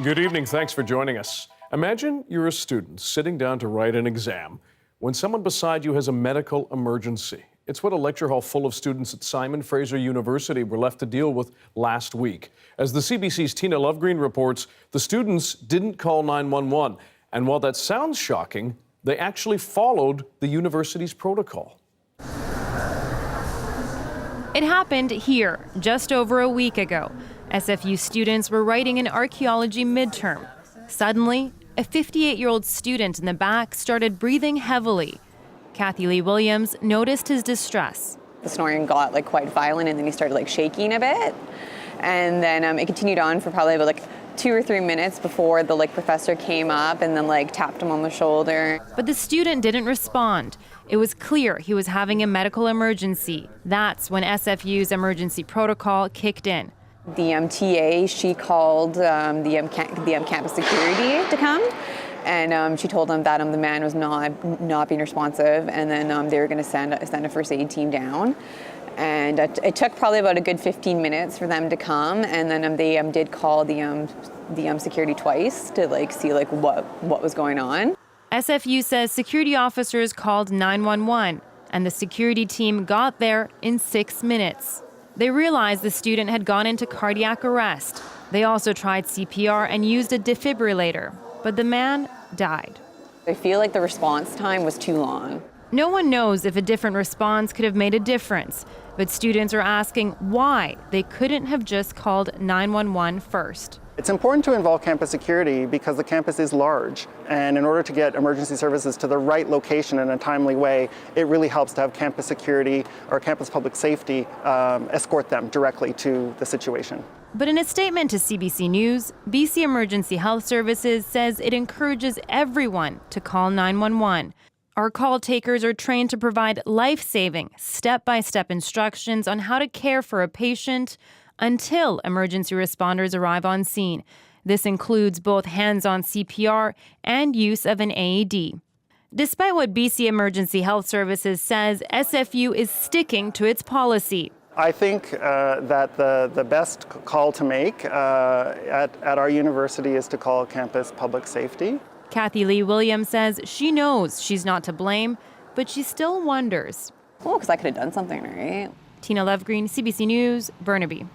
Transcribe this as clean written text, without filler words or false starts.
Good evening. Thanks for joining us. Imagine you're a student sitting down to write an exam when someone beside you has a medical emergency. It's what a lecture hall full of students at Simon Fraser University were left to deal with last week. As the CBC's Tina Lovegreen reports, the students didn't call 911. And while that sounds shocking, they actually followed the university's protocol. It happened here just over a week ago. SFU students were writing an archaeology midterm. Suddenly, a 58-year-old student in the back started breathing heavily. Kathy Lee Williams noticed his distress. The snoring got quite violent, and then he started shaking a bit. And then it continued on for probably about 2 or 3 minutes before the professor came up and then tapped him on the shoulder. But the student didn't respond. It was clear he was having a medical emergency. That's when SFU's emergency protocol kicked in. The TA, she called the campus security to come, and she told them that the man was not being responsive, and then they were going to send a first aid team down. And it took probably about a good 15 minutes for them to come, and then they did call the security twice to see what was going on. SFU says security officers called 911, and the security team got there in 6 minutes. They realized the student had gone into cardiac arrest. They also tried CPR and used a defibrillator, but the man died. I feel like the response time was too long. No one knows if a different response could have made a difference, but students are asking why they couldn't have just called 911 first. It's important to involve campus security because the campus is large, and in order to get emergency services to the right location in a timely way, it really helps to have campus security or campus public safety escort them directly to the situation. But in a statement to CBC News, BC Emergency Health Services says it encourages everyone to call 911. Our call takers are trained to provide life-saving, step-by-step instructions on how to care for a patient until emergency responders arrive on scene. This includes both hands-on CPR and use of an AED. Despite what BC Emergency Health Services says, SFU is sticking to its policy. I think that the best call to make at our university is to call campus public safety. Kathy Lee Williams says she knows she's not to blame, but she still wonders. Well, because I could have done something, right? Tina Lovegreen, CBC News, Burnaby.